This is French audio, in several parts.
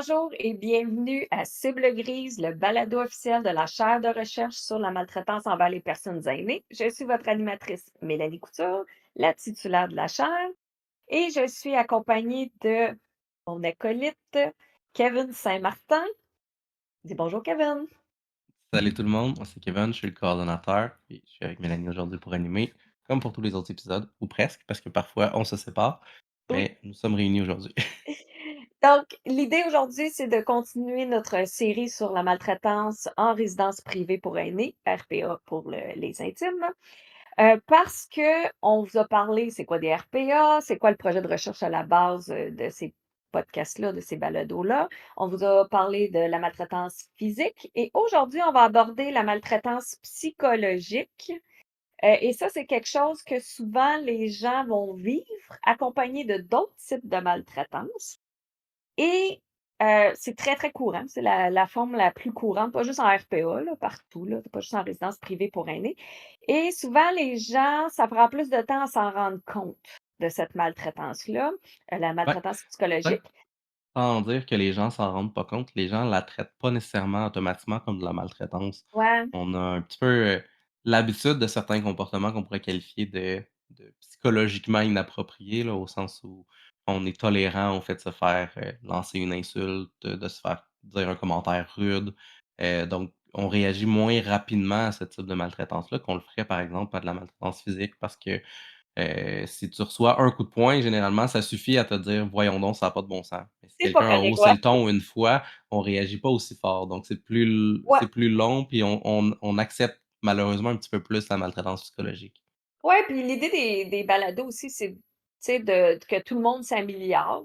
Bonjour et bienvenue à Cible Grise, le balado officiel de la chaire de recherche sur la maltraitance envers les personnes aînées. Je suis votre animatrice Mélanie Couture, la titulaire de la chaire, et je suis accompagnée de mon acolyte Kevin Saint-Martin. Dis bonjour Kevin. Salut tout le monde, moi c'est Kevin, je suis le coordonnateur, et je suis avec Mélanie aujourd'hui pour animer, comme pour tous les autres épisodes, ou presque, parce que parfois on se sépare, Oui. mais nous sommes réunis aujourd'hui. Donc, l'idée aujourd'hui, c'est de continuer notre série sur la maltraitance en résidence privée pour aînés, RPA pour les intimes. Parce qu'on vous a parlé, c'est quoi des RPA? C'est quoi le projet de recherche à la base, de ces podcasts-là, de ces balados-là? On vous a parlé de la maltraitance physique et aujourd'hui, on va aborder la maltraitance psychologique. Et ça, c'est quelque chose que souvent les gens vont vivre accompagnés de d'autres types de maltraitance et c'est très, très courant. C'est la forme la plus courante, pas juste en RPA, là, partout, là, pas juste en résidence privée pour aînés et souvent les gens, ça prend plus de temps à s'en rendre compte de cette maltraitance-là, la Ouais, maltraitance psychologique. peut-être sans dire que les gens s'en rendent pas compte, les gens la traitent pas nécessairement automatiquement comme de la maltraitance. Ouais, On a un petit peu, l'habitude de certains comportements qu'on pourrait qualifier de psychologiquement inappropriés, là, au sens où on est tolérant au fait de se faire, lancer une insulte, de se faire dire un commentaire rude, donc on réagit moins rapidement à ce type de maltraitance-là qu'on le ferait, par exemple, à de la maltraitance physique parce que si tu reçois un coup de poing, généralement, ça suffit à te dire: «Voyons donc, ça a pas de bon sens». Mais si c'est pas quelqu'un a correct, haussé ouais. le ton une fois, on réagit pas aussi fort. Donc Ouais, c'est plus long, puis on accepte malheureusement un petit peu plus la maltraitance psychologique. ouais, puis l'idée des balados aussi, c'est, tu sais, de que tout le monde s'améliore,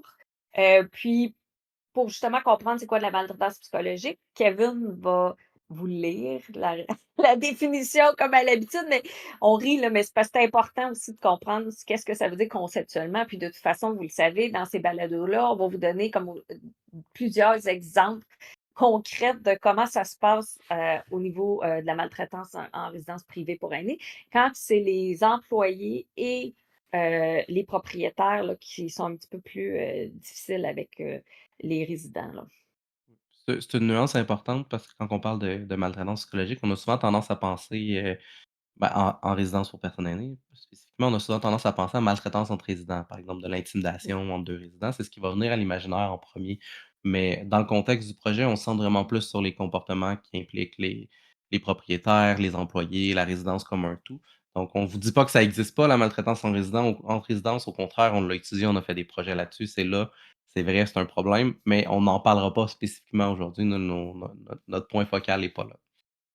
puis pour justement comprendre c'est quoi de la maltraitance psychologique, Kevin va vous lire la la définition comme à l'habitude, mais on rit là, mais c'est parce que c'est important aussi de comprendre qu'est-ce que ça veut dire conceptuellement. Puis de toute façon, vous le savez, dans ces balados-là, on va vous donner comme plusieurs exemples concrets de comment ça se passe, au niveau, de la maltraitance en résidence privée pour aînés. Quand c'est les employés et les propriétaires là, qui sont un petit peu plus, difficiles avec, les résidents, là. C'est une nuance importante parce que quand on parle de maltraitance psychologique, on a souvent tendance à penser, ben, en résidence pour personnes aînées, spécifiquement, on a souvent tendance à penser à maltraitance entre résidents, par exemple de Mmh. l'intimidation entre 2 résidents, c'est ce qui va venir à l'imaginaire en premier. Mais dans le contexte du projet, on se centre vraiment plus sur les comportements qui impliquent les propriétaires, les employés, la résidence comme un tout. Donc on vous dit pas que ça existe pas la maltraitance en entre résidences, au contraire, on l'a étudié, on a fait des projets là-dessus, c'est là, c'est vrai, c'est un problème, mais on n'en parlera pas spécifiquement aujourd'hui, nous notre point focal est pas là.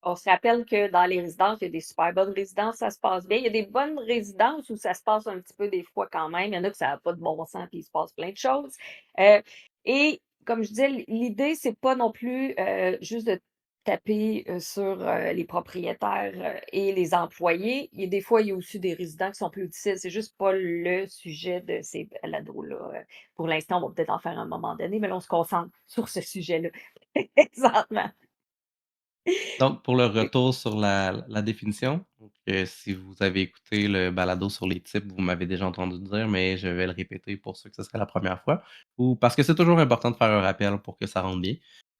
On se rappelle que dans les résidences, il y a des super bonnes résidences, ça se passe bien. Il y a des bonnes résidences où ça se passe un petit peu des fois quand même. Il y en a que ça a pas de bon sens, puis il se passe plein de choses. Heu et comme je disais, l'idée, c'est pas non plus, juste de taper, sur, les propriétaires, et les employés. Il y a des fois, il y a aussi des résidents qui sont plus difficiles. C'est juste pas le sujet de ces balados-là, pour l'instant, on va peut-être en faire à un moment donné, mais là, on se concentre sur ce sujet-là présentement. Donc, pour le retour sur la définition, donc, si vous avez écouté le balado sur les types, vous m'avez déjà entendu dire, mais je vais le répéter pour ceux que ce serait la première fois, ou parce que c'est toujours important de faire un rappel pour que ça rentre bien.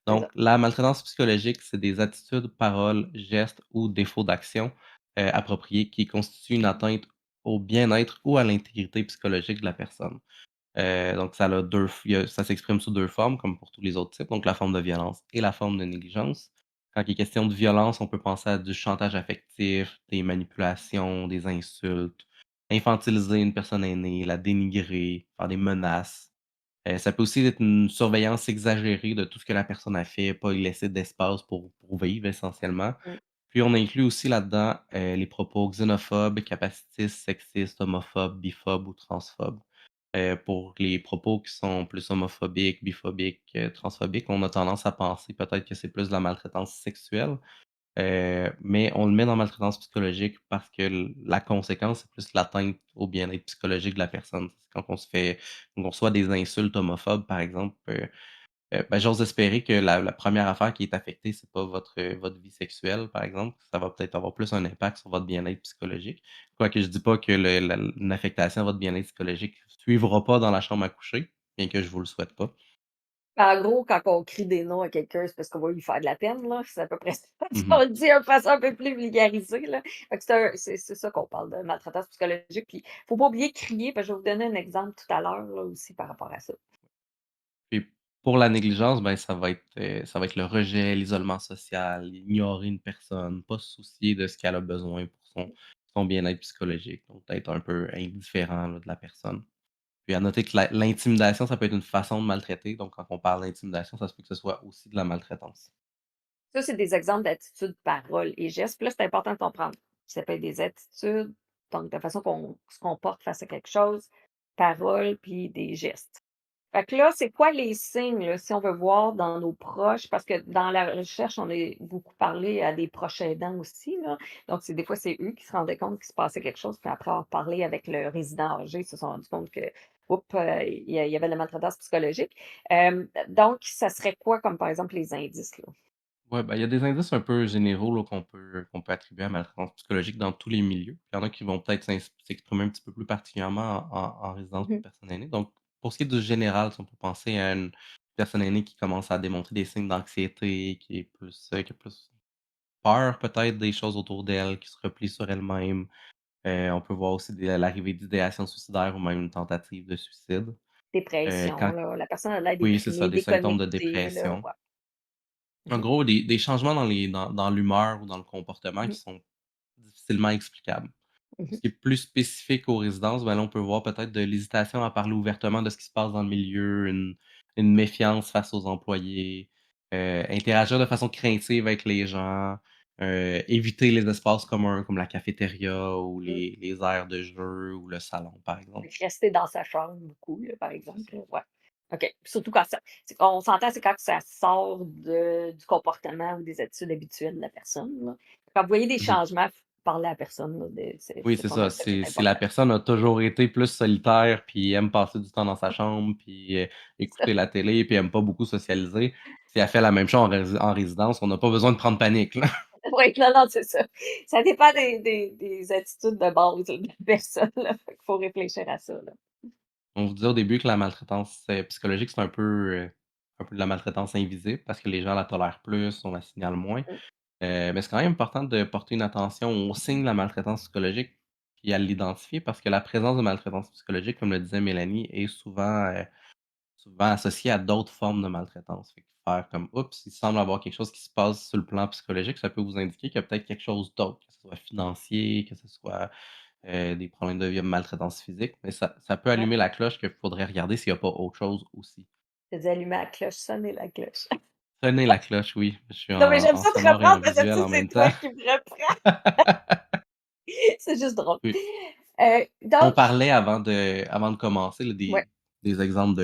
C'est Donc, ça. la maltraitance psychologique, c'est des attitudes, paroles, gestes ou défauts d'action appropriés qui constituent une atteinte au bien-être ou à l'intégrité psychologique de la personne. Donc ça a 2 f il y a ça s'exprime sous 2 formes comme pour tous les autres types, donc la forme de violence et la forme de négligence. Quand il est question de violence, on peut penser à du chantage affectif, des manipulations, des insultes, infantiliser une personne aînée, la dénigrer, faire des menaces. Ça peut aussi être une surveillance exagérée de tout ce que la personne a fait, pas lui laisser d'espace pour vivre essentiellement. Mmh. Puis on inclut aussi là-dedans, les propos xénophobes, capacitistes, sexistes, homophobes, biphobes ou transphobes. Pour les propos qui sont plus homophobiques, biphobiques, transphobiques, on a tendance à penser peut-être que c'est plus de la maltraitance sexuelle, mais on le met dans maltraitance psychologique parce que la conséquence, c'est plus l'atteinte au bien-être psychologique de la personne. Quand on reçoit des insultes homophobes, par exemple, ben, j'ose espérer que la 1re affaire qui est affectée, c'est pas votre vie sexuelle, par exemple. Ça va peut-être avoir plus un impact sur votre bien-être psychologique. Quoique je dis pas que une affectation à votre bien-être psychologique suivra pas dans la chambre à coucher, bien que je vous le souhaite pas. En gros, quand on crie des noms à quelqu'un, c'est parce qu'on va lui faire de la peine, là. C'est à peu près ça. Si on Mmh. le dit de façon un peu plus vulgarisée, là. Fait que c'est ça qu'on parle de maltraitance psychologique. Puis, faut pas oublier crier, parce que je vais vous donner un exemple tout à l'heure, là, aussi par rapport à ça. Puis pour la négligence, ben, ça va être le rejet, l'isolement social, ignorer une personne, pas se soucier de ce qu'elle a besoin pour son bien-être psychologique, donc d'être un peu indifférent, là, de la personne. Puis à noter que l'intimidation, ça peut être une façon de maltraiter, donc quand on parle d'intimidation, ça se peut que ce soit aussi de la maltraitance. Ça, c'est des exemples d'attitudes, paroles et gestes. Puis là, c'est important de comprendre. Ça peut être des attitudes, donc de la façon qu'on se comporte face à quelque chose, paroles, puis des gestes. Fait que là, c'est quoi les signes, là, si on veut voir dans nos proches? Parce que dans la recherche, on a beaucoup parlé à des proches aidants aussi, là. Donc, c'est des fois, c'est eux qui se rendaient compte qu'il se passait quelque chose, puis après avoir parlé avec le résident âgé, ils se sont rendus compte que, oups, il y avait de la maltraitance psychologique. Donc, ça serait quoi, comme par exemple les indices, là? Ouais, ben, il y a des indices un peu généraux là, qu'on peut attribuer à maltraitance psychologique dans tous les milieux. Il y en a qui vont peut-être s'exprimer un petit peu plus particulièrement en résidence pour Mmh. personnes aînées. Donc, pour ce qui est du général, si on peut penser à une personne aînée qui commence à démontrer des signes d'anxiété, qui a plus peur peut-être des choses autour d'elle, qui se replie sur elle-même. On peut voir aussi l'arrivée d'idéations suicidaires ou même une tentative de suicide. Dépression, Quand là, la personne a l'air Oui, c'est ça, déprimée, des symptômes de déconnectée, là, dépression. ouais. En Mmh gros, des changements dans l'humeur ou dans le comportement mh. qui sont difficilement explicables. Mmh Pour ce mh. qui est plus spécifique aux résidences, ben là, on peut voir peut-être de l'hésitation à parler ouvertement de ce qui se passe dans le milieu, une méfiance face aux employés, interagir de façon craintive avec les gens, éviter les espaces communs comme la cafétéria ou Mmh. les aires de jeu ou le salon, par exemple. Fait que rester dans sa chambre beaucoup, là, par C'est exemple, ça. là, ouais. OK. Surtout quand ça on s'entend, c'est quand ça sort du comportement ou des attitudes habituelles de la personne, là. Quand vous voyez des Mmh. changements, parlez à la personne, là, de Oui, c'est c'est pas ça. mal ça qui est Si la important. personne a toujours été plus solitaire, puis aime passer du temps dans sa chambre, puis, écouter la télé, puis aime pas beaucoup socialiser, si elle fait la même chose en résidence, on n'a pas besoin de prendre panique, là. Oui, non, non, c'est ça. Ça dépend des attitudes de base de la personne, là. Fait qu'il faut réfléchir à ça, là. On vous disait au début que la maltraitance, psychologique, c'est un peu de la maltraitance invisible parce que les gens la tolèrent plus, on la signale moins. Mmh. Mais c'est quand même important de porter une attention aux signes de la maltraitance psychologique, puis à l'identifier parce que la présence de maltraitance psychologique, comme le disait Mélanie, est souvent associée à d'autres formes de maltraitance. Fait que faire comme: «Oups, il semble avoir quelque chose qui se passe sur le plan psychologique», ça peut vous indiquer qu'il y a peut-être quelque chose d'autre, que ce soit financier, que ce soit, des problèmes de maltraitance physique, mais ça peut Ouais. allumer la cloche qu'il faudrait regarder s'il y a pas autre chose aussi. Tu as allumé la cloche, sonner la cloche. Sonner la cloche, oui, je suis Non, mais j'aime en ça te sonore et en reprendre parce que visuel ça, en c'est même temps. toi qui me reprends. C'est juste drôle. Oui. On Donc parlait avant de commencer là, ouais. des exemples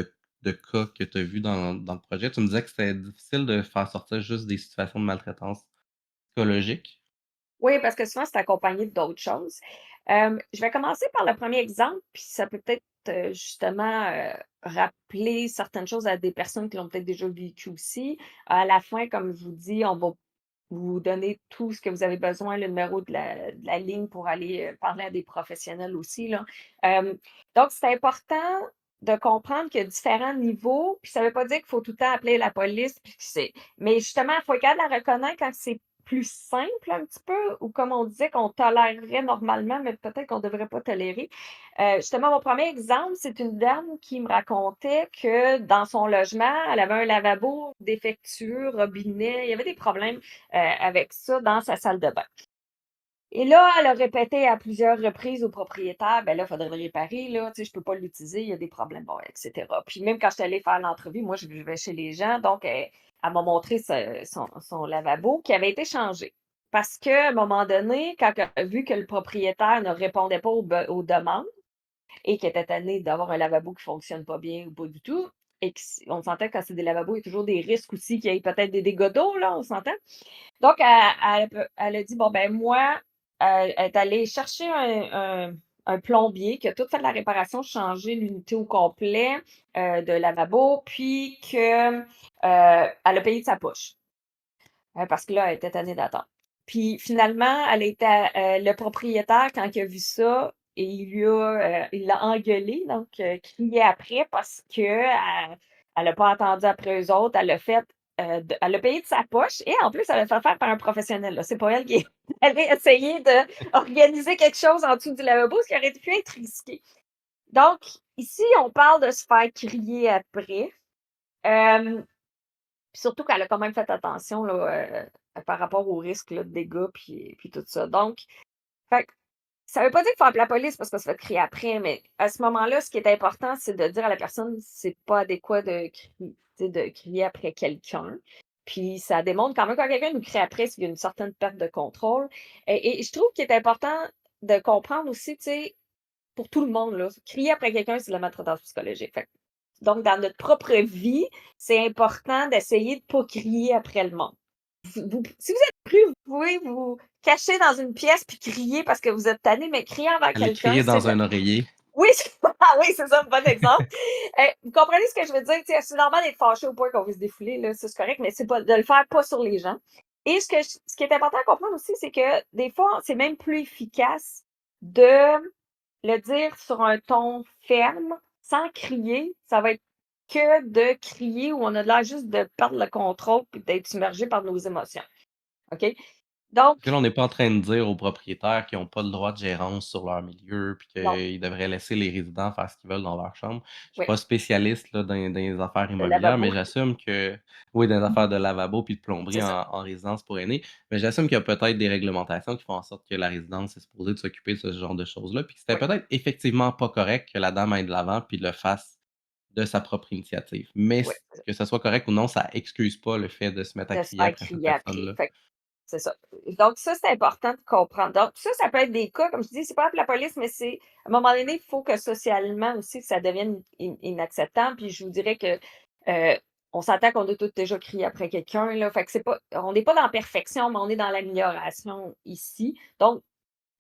de cas que tu as vus dans le projet. Tu me disais que c'était difficile de faire sortir juste des situations de maltraitance psychologique. Oui, parce que souvent, c'est accompagné d'autres choses. Je vais commencer par le premier exemple, puis ça peut peut-être, justement, rappeler certaines choses à des personnes qui l'ont peut-être déjà vécu aussi. À la fin, comme je vous dis, on va vous donner tout ce que vous avez besoin, le numéro de la ligne pour aller, parler à des professionnels aussi, là. Donc c'est important de comprendre qu'il y a différents niveaux, puis ça veut pas dire qu'il faut tout le temps appeler la police, puis que c'est mais justement, il faut être capable de la reconnaître quand c'est plus simple un petit peu ou comme on disait qu'on tolérerait normalement, mais peut-être qu'on ne devrait pas tolérer. Justement, mon premier exemple, c'est une dame qui me racontait que dans son logement, elle avait un lavabo défectueux, robinet, il y avait des problèmes, avec ça dans sa salle de bain. Et là, elle a répété à plusieurs reprises au propriétaire: «Ben là, il faudrait le réparer là, tu sais, je peux pas l'utiliser, il y a des problèmes», bon, et cetera. Puis même quand j'étais allée faire l'entrevue, moi, je vivais chez les gens, donc elle m'a montré son lavabo qui avait été changé. Parce qu'à un moment donné, quand elle a vu que le propriétaire ne répondait pas aux demandes et qu'il était tanné d'avoir un lavabo qui fonctionne pas bien ou pas du tout et on s'entend que quand c'est des lavabos, il y a toujours des risques aussi qu'il y ait peut-être des dégâts d'eau, là, on s'entend? Donc, elle a dit: «Bon, ben moi», elle est allée chercher un plombier qui a tout fait de la réparation, changé l'unité au complet, de lavabo, puis que, elle a payé de sa poche, parce que là, elle était tannée d'attendre. Puis finalement, elle était le propriétaire, quand il a vu ça, et il l'a engueulée, donc crié après parce que, Elle a pas attendu après eux autres, elle l'a fait, elle a payé de sa poche et en plus, elle l'a fait faire par un professionnel, là. C'est pas elle qui est allée essayer d'organiser quelque chose en dessous du lavabo, ce qui aurait pu être risqué. Donc ici, on parle de se faire crier après, hem, puis surtout qu'elle a quand même fait attention là, par rapport au risque là, de dégâts puis tout ça. Donc, fait que ça veut pas dire qu'il faut appeler la police parce qu'on se fait crier après, mais à ce moment-là, ce qui est important, c'est de dire à la personne c'est pas adéquat de de crier après quelqu'un. Puis ça démontre quand même quand quelqu'un nous crie après, c'est qu'il y a une certaine perte de contrôle. Et je trouve qu'il est important de comprendre aussi, tu sais, pour tout le monde, là, crier après quelqu'un, c'est de la maltraitance psychologique. Fait que donc, dans notre propre vie, c'est important d'essayer de pas crier après le monde. Si vous êtes pris, vous pouvez vous cacher dans une pièce puis crier parce que vous êtes tanné, mais crier envers Aller quelqu'un, crier dans un oreiller. oui, ah oui, c'est ça, un bon exemple. Vous comprenez ce que je veux dire? Tu sais, c'est normal d'être fâché au point qu'on veut se défouler, là, ça, c'est correct, mais c'est pas de le faire pas sur les gens. Et ce qui est important à comprendre aussi, c'est que des fois, c'est même plus efficace de le dire sur un ton ferme, sans crier. Ça va être que de crier où on a l'air juste de perdre le contrôle puis d'être submergé par nos émotions. OK? Donc, Parce que là, on n'est pas en train de dire aux propriétaires qu'ils ont pas le droit de gérance sur leur milieu, puis non, qu'ils devraient laisser les résidents faire ce qu'ils veulent dans leur chambre. Je suis oui, pas spécialiste là, dans les affaires le immobilières, mais lavabo. j'assume que oui, dans les affaires de lavabo puis de C'est plomberie ça. en résidence pour aînés, mais j'assume qu'il y a peut-être des réglementations qui font en sorte que la résidence est supposée de s'occuper de ce genre de choses-là, puis que c'était Oui, peut-être effectivement pas correct que la dame aille de l'avant puis le fasse de sa propre initiative. Mais oui, que ça soit correct ou non, ça excuse pas le fait de se mettre à de se crier faire après cette crier après. personne-là. Fait c'est ça. Donc ça, c'est important de comprendre. Donc ça peut être des cas, comme je dis, c'est pas appeler la police, mais c'est à un moment donné, il faut que socialement aussi, ça devienne inacceptable. Puis je vous dirais que on s'entend qu'on a tous déjà crié après quelqu'un, là. Fait que c'est pas, on n'est pas dans la perfection, mais on est dans l'amélioration ici. Donc,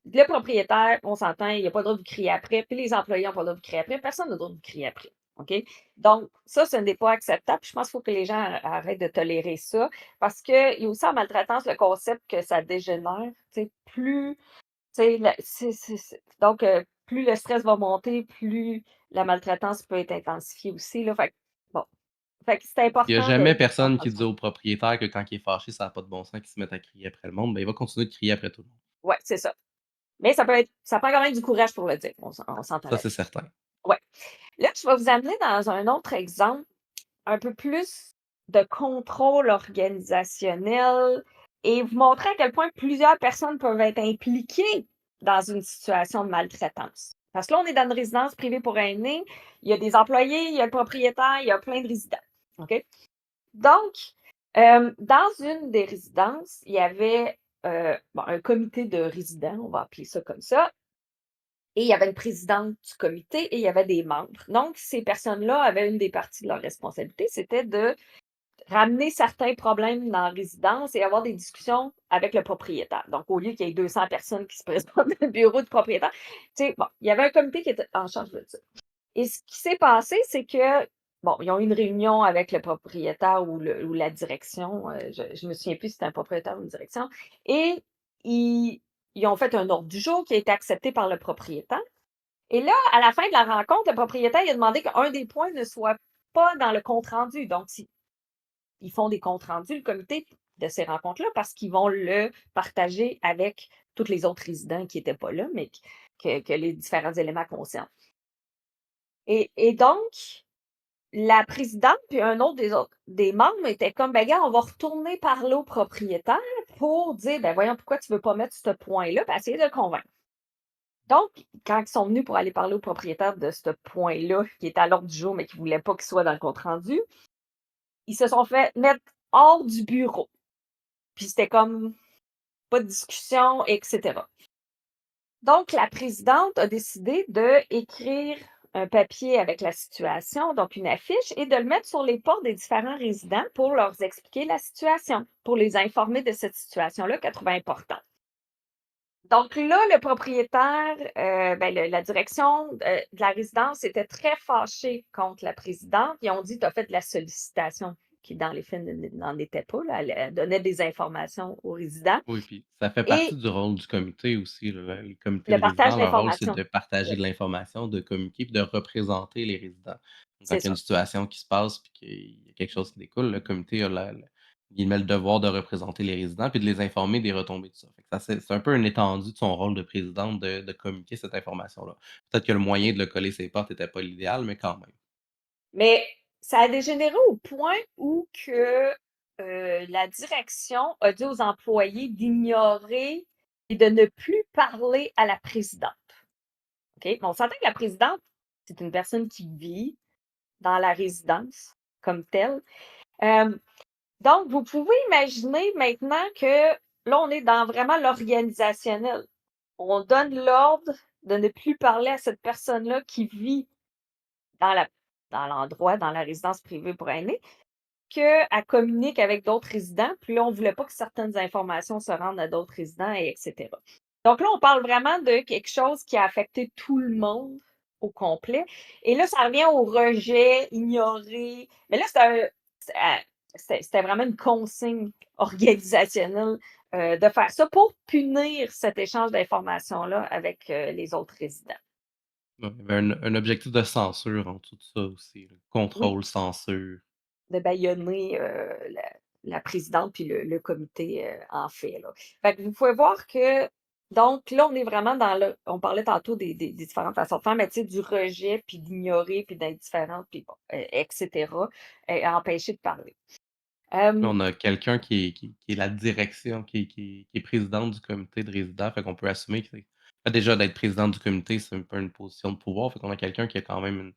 le propriétaire, on s'entend, il a pas le droit de vous crier après, puis les employés n'ont pas le droit de vous crier après, personne n'a le droit de vous crier après. OK? Donc, ça, ce n'est pas acceptable. Puis je pense qu'il faut que les gens arrêtent de tolérer ça. Parce qu'il y a aussi en maltraitance le concept que ça dégénère. Tu sais, plus. Tu sais, donc, plus le stress va monter, plus la maltraitance peut être intensifiée aussi. Là, fait que, bon. Fait que c'est Il y a important jamais de prendre personne qui dit conscience. au propriétaire que quand il est fâché, ça a pas de bon sens qu'il se mette à crier après le monde, ben, il va continuer de crier après tout le monde. Ouais, c'est ça. Mais ça prend quand même du courage pour le dire. On s'entend Ça, c'est là-dessus. certain. Ouais. Là, je vais vous amener dans un autre exemple, un peu plus de contrôle organisationnel et vous montrer à quel point plusieurs personnes peuvent être impliquées dans une situation de maltraitance. Parce que là, on est dans une résidence privée pour aînés, il y a des employés, il y a le propriétaire, il y a plein de résidents. OK? Donc, dans une des résidences, il y avait bon, un comité de résidents, on va appeler ça comme ça, et il y avait une présidente du comité et il y avait des membres. Donc, ces personnes-là avaient une des parties de leur responsabilité, c'était de ramener certains problèmes dans la résidence et avoir des discussions avec le propriétaire. Donc, au lieu qu'il y ait 200 personnes qui se présentent dans le bureau du propriétaire, tu sais, bon, il y avait un comité qui était en charge de ça. Et ce qui s'est passé, c'est que, bon, ils ont eu une réunion avec le propriétaire ou la direction. Je me souviens plus si c'était un propriétaire ou une direction. Et ils, ils ont fait un ordre du jour qui a été accepté par le propriétaire. Et là, à la fin de la rencontre, le propriétaire il a demandé qu'un des points ne soit pas dans le compte rendu. Donc, si ils font des comptes rendus, le comité, de ces rencontres-là, parce qu'ils vont le partager avec tous les autres résidents qui n'étaient pas là, mais que les différents éléments concernent. Et donc, la présidente puis un autre des membres étaient comme: «Ben gars, on va retourner parler au propriétaire pour dire, ben voyons, pourquoi tu veux pas mettre ce point-là?» puis essayer de le convaincre. Donc, quand ils sont venus pour aller parler au propriétaire de ce point-là, qui était à l'ordre du jour, mais qui ne voulait pas qu'il soit dans le compte rendu, ils se sont fait mettre hors du bureau. Puis c'était comme pas de discussion et cetera. Donc la présidente a décidé d'écrire un papier avec la situation, donc une affiche, et de le mettre sur les portes des différents résidents pour leur expliquer la situation, pour les informer de cette situation-là qu'elle trouvait importante. Donc là, le propriétaire, ben, la direction de la résidence était très fâchée contre la présidente. Ils ont dit: «Tu as fait de la sollicitation qui dans les faits n'en était pas, là. Elle donnait des informations aux résidents Oui, puis ça fait partie et du rôle du comité aussi, là. Le comité le de partage résidents, leur rôle, c'est d'informations. de partager Oui, de l'information, de communiquer, puis de représenter les résidents. Donc quand c'est il y a une ça. situation qui se passe, puis qu'il y a quelque chose qui découle, le comité a guillemets, «le devoir de représenter les résidents, puis de les informer des retombées de ça». Fait que ça c'est un peu une étendue de son rôle de présidente de communiquer cette information-là. Peut-être que le moyen de le coller ses portes était pas l'idéal, mais quand même. Mais ça a dégénéré au point où que, la direction a dit aux employés d'ignorer et de ne plus parler à la présidente, OK? Mais on s'entend que la présidente, c'est une personne qui vit dans la résidence comme telle. Hem, donc vous pouvez imaginer maintenant que là, on est dans vraiment l'organisationnel. On donne l'ordre de ne plus parler à cette personne-là qui vit dans la dans l'endroit, dans la résidence privée pour aînés. Qu'elle communique avec d'autres résidents, puis là, on voulait pas que certaines informations se rendent à d'autres résidents et etc. Donc là, on parle vraiment de quelque chose qui a affecté tout le monde au complet et là, ça revient au rejet, ignorer, mais là, c'était vraiment une consigne organisationnelle, de faire ça pour punir cet échange d'informations-là avec, les autres résidents. Ouais, il y avait un objectif de censure en dessous de ça aussi, là. Oui. Contrôle, censure. De bâillonner, la présidente puis le comité, en fait, là. Fait que vous pouvez voir que donc là, on est vraiment dans le on parlait tantôt des différentes façons de faire, mais tu sais, du rejet, puis d'ignorer, puis d'indifférence, puis bon, et cetera, empêcher de parler. Là, Hem, on a quelqu'un qui est la direction, qui est présidente du comité de résidents, fait qu'on peut assumer que déjà d'être président du comité, c'est un peu une position de pouvoir, fait qu'on a quelqu'un qui a quand même une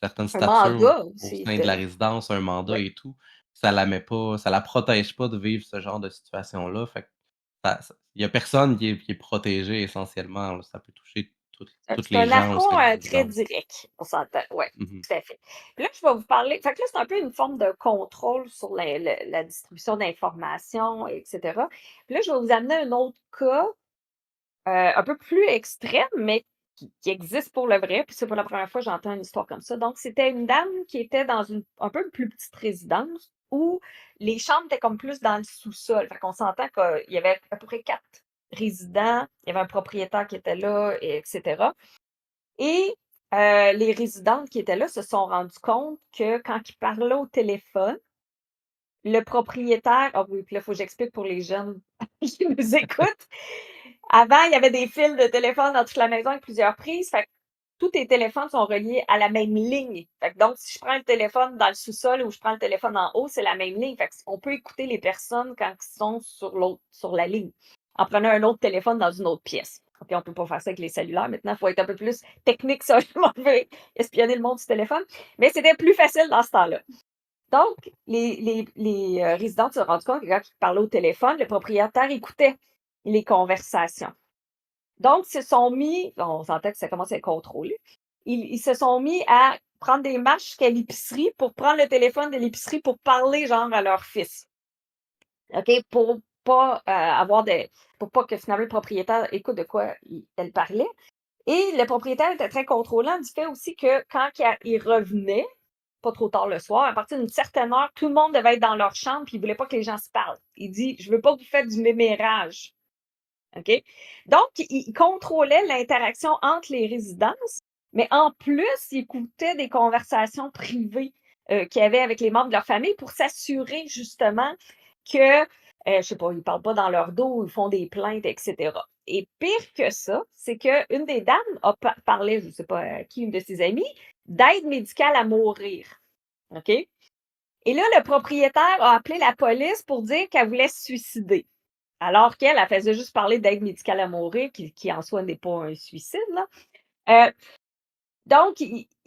certaine un stature mandat au aussi sein de la de résidence, un mandat ouais. et tout. Ça la protège pas de vivre ce genre de situation-là, fait que il y a personne qui est protégé essentiellement, là. Ça peut toucher toutes C'est les un gens au affront, sein de la très résidence. direct, on s'entend, ouais, Mmh. tout à fait. Puis là, je vais vous parler fait que là, c'est un peu une forme de contrôle sur la distribution d'informations et cetera. Puis là, je vais vous amener un autre cas, un peu plus extrême, mais qui existe pour le vrai, puis c'est pas la première fois que j'entends une histoire comme ça. Donc c'était une dame qui était dans une un peu plus petite résidence où les chambres étaient comme plus dans le sous-sol. Fait qu'on s'entend qu'il y avait à peu près 4 résidents, il y avait un propriétaire qui était là et etc. Et les résidentes qui étaient là se sont rendues compte que quand ils parlaient au téléphone, le propriétaire ah oui, puis là, il faut que j'explique pour les jeunes qui nous écoutent. Avant, il y avait des fils de téléphone dans toute la maison avec plusieurs prises, fait que tous tes téléphones sont reliés à la même ligne. Fait que donc si je prends le téléphone dans le sous-sol ou je prends le téléphone en haut, c'est la même ligne. Fait qu'on peut écouter les personnes quand ils sont sur la ligne, en prenant un autre téléphone dans une autre pièce. OK, on peut pas faire ça avec les cellulaires maintenant, il faut être un peu plus technique si on veut espionner le monde du téléphone, mais c'était plus facile dans ce temps-là. Donc les résidents se sont rendus compte que quand ils parlaient au téléphone, le propriétaire écoutait les conversations. Donc, ils se sont mis on sentait que ça commençait à être contrôlé. Ils se sont mis à prendre des marches jusqu'à l'épicerie pour prendre le téléphone de l'épicerie pour parler, genre, à leur fils. OK? Pour pas que finalement le propriétaire écoute de quoi elle parlait. Et le propriétaire était très contrôlant du fait aussi que quand il revenait, pas trop tard le soir, à partir d'une certaine heure, tout le monde devait être dans leur chambre, puis il voulait pas que les gens se parlent. Il dit: «Je veux pas que vous faites du mémérage». OK? Donc, il contrôlait l'interaction entre les résidences, mais en plus, il écoutait des conversations privées, qu'il y avait avec les membres de leur famille pour s'assurer justement que, je sais pas, ils parlent pas dans leur dos, ils font des plaintes et cetera. Et pire que ça, c'est qu'une des dames a parlé, je sais pas à qui, une de ses amies, d'aide médicale à mourir. OK? Et là, le propriétaire a appelé la police pour dire qu'elle voulait se suicider. Alors qu'elle, elle faisait juste parler d'aide médicale à mourir, qui en soi n'est pas un suicide, là. Heu, donc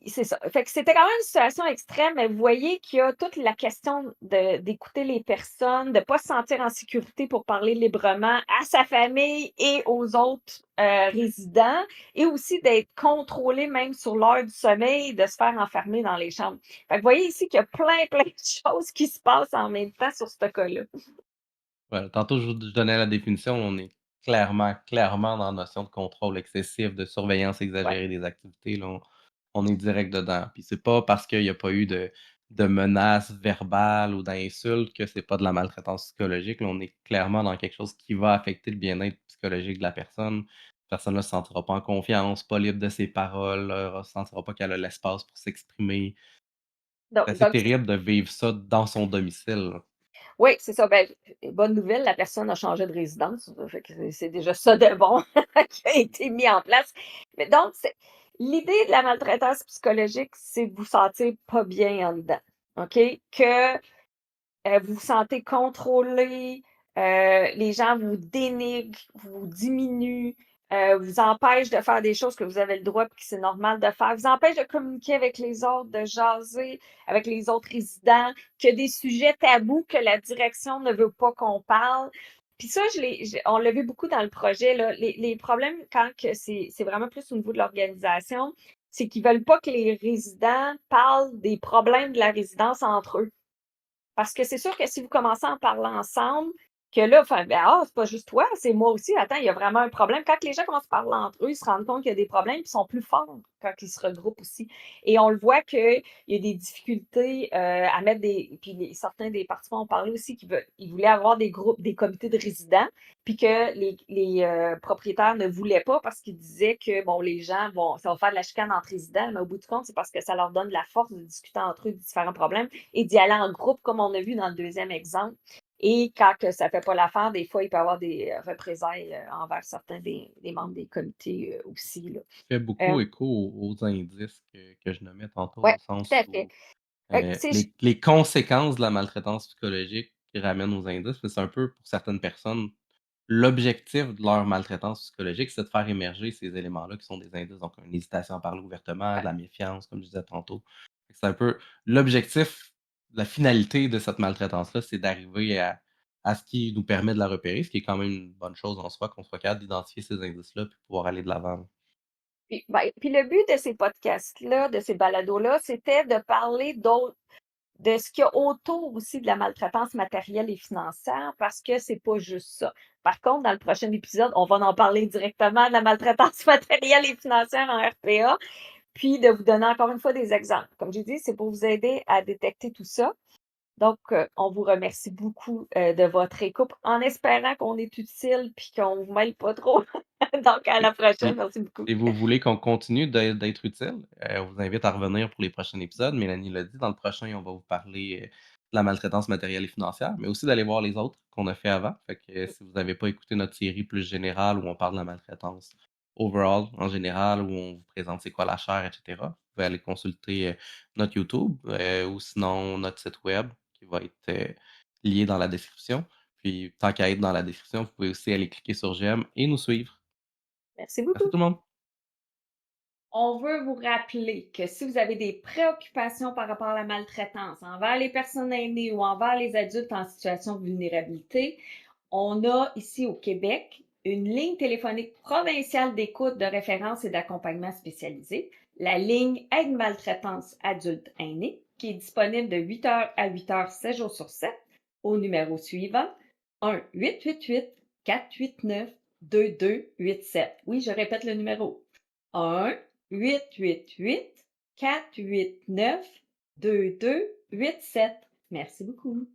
c'est ça. Fait que c'était quand même une situation extrême, mais vous voyez qu'il y a toute la question d'écouter les personnes, de pas se sentir en sécurité pour parler librement à sa famille et aux autres, résidents et aussi d'être contrôlé même sur l'heure du sommeil, de se faire enfermer dans les chambres. Fait que vous voyez ici qu'il y a plein, plein de choses qui se passent en même temps sur ce cas-là. Voilà, tantôt je donnais la définition, on est clairement dans la notion de contrôle excessif, de surveillance Ouais. exagérée des activités, là, on est direct dedans. Puis c'est pas parce qu'il y a pas eu de menaces verbales ou d'insultes que c'est pas de la maltraitance psychologique. Là, on est clairement dans quelque chose qui va affecter le bien-être psychologique de la personne. Cette personne-là se sentira pas en confiance, pas libre de ses paroles, sentira pas qu'elle a l'espace pour s'exprimer. Donc C'est assez donc terrible de vivre ça dans son domicile, là. oui, c'est ça. Ben, bonne nouvelle, la personne a changé de résidence. Fait que c'est déjà ça de bon qui a été mis en place. Mais donc, l'idée de la maltraitance psychologique, c'est de vous sentir pas bien en dedans. OK? Que vous vous sentez contrôlé, les gens vous dénigrent, vous diminuent, vous empêchent de faire des choses que vous avez le droit et que c'est normal de faire, vous empêchent de communiquer avec les autres, de jaser avec les autres résidents, qu'il y a des sujets tabous que la direction ne veut pas qu'on parle. Puis ça, on l'a vu beaucoup dans le projet, là, les problèmes quand que c'est vraiment plus au niveau de l'organisation, c'est qu'ils veulent pas que les résidents parlent des problèmes de la résidence entre eux. Parce que c'est sûr que si vous commencez à en parler ensemble, que là, enfin, ben, ah, c'est pas juste toi, c'est moi aussi. Attends, il y a vraiment un problème. Quand les gens commencent à parler entre eux, ils se rendent compte qu'il y a des problèmes, puis ils sont plus forts quand ils se regroupent aussi. Et on le voit qu'il y a des difficultés à mettre des. Puis certains des participants ont parlé aussi ils voulaient avoir des groupes, des comités de résidents, puis que les propriétaires ne voulaient pas parce qu'ils disaient que, bon, les gens, bon, ça va faire de la chicane entre résidents, mais au bout du compte, c'est parce que ça leur donne de la force de discuter entre eux de différents problèmes et d'y aller en groupe, comme on a vu dans le deuxième exemple. Et quand que ça ne fait pas l'affaire, des fois, il peut y avoir des représailles envers certains des membres des comités aussi. Là. Fait beaucoup Euh, écho aux indices que je nommais tantôt, ouais, au tout sens à fait. où les conséquences de la maltraitance psychologique qui ramènent aux indices, c'est un peu pour certaines personnes, l'objectif de leur maltraitance psychologique, c'est de faire émerger ces éléments-là qui sont des indices, donc une hésitation à parler ouvertement, de Ouais. la méfiance, comme je disais tantôt. C'est un peu l'objectif, la finalité de cette maltraitance-là, c'est d'arriver à ce qui nous permet de la repérer, ce qui est quand même une bonne chose en soi, qu'on soit capable d'identifier ces indices-là puis pouvoir aller de l'avant. Puis, ben, puis le but de ces podcasts-là, de ces balados-là, c'était de parler d'autres de ce qu'il y a autour aussi de la maltraitance matérielle et financière, parce que c'est pas juste ça. Par contre, dans le prochain épisode, on va en parler directement de la maltraitance matérielle et financière en RPA, puis de vous donner encore une fois des exemples. Comme j'ai dit, c'est pour vous aider à détecter tout ça. Donc, on vous remercie beaucoup de votre écoute, en espérant qu'on est utile puis qu'on ne vous mêle pas trop. Donc, à la Oui, prochaine. puis Merci beaucoup. si vous voulez qu'on continue d'être utile, on vous invite à revenir pour les prochains épisodes. Mélanie l'a dit, dans le prochain, on va vous parler, de la maltraitance matérielle et financière, mais aussi d'aller voir les autres qu'on a fait avant. Fait que si vous n'avez pas écouté notre série plus générale où on parle de la maltraitance overall, en général, où on vous présente c'est quoi la chaire et cetera, vous pouvez aller consulter, notre YouTube, ou sinon notre site web qui va être, lié dans la description. Puis tant qu'à être dans la description, vous pouvez aussi aller cliquer sur j'aime et nous suivre. Merci Merci beaucoup. tout le monde. On veut vous rappeler que si vous avez des préoccupations par rapport à la maltraitance envers les personnes aînées ou envers les adultes en situation de vulnérabilité, on a ici au Québec une ligne téléphonique provinciale d'écoute, de référence et d'accompagnement spécialisé, la ligne Aide maltraitance adulte aîné, qui est disponible de 8 heures à 8 heures, 7 jours sur 7, au numéro suivant 1-888-489-2287. Oui, je répète le numéro 1-888-489-2287. Merci beaucoup.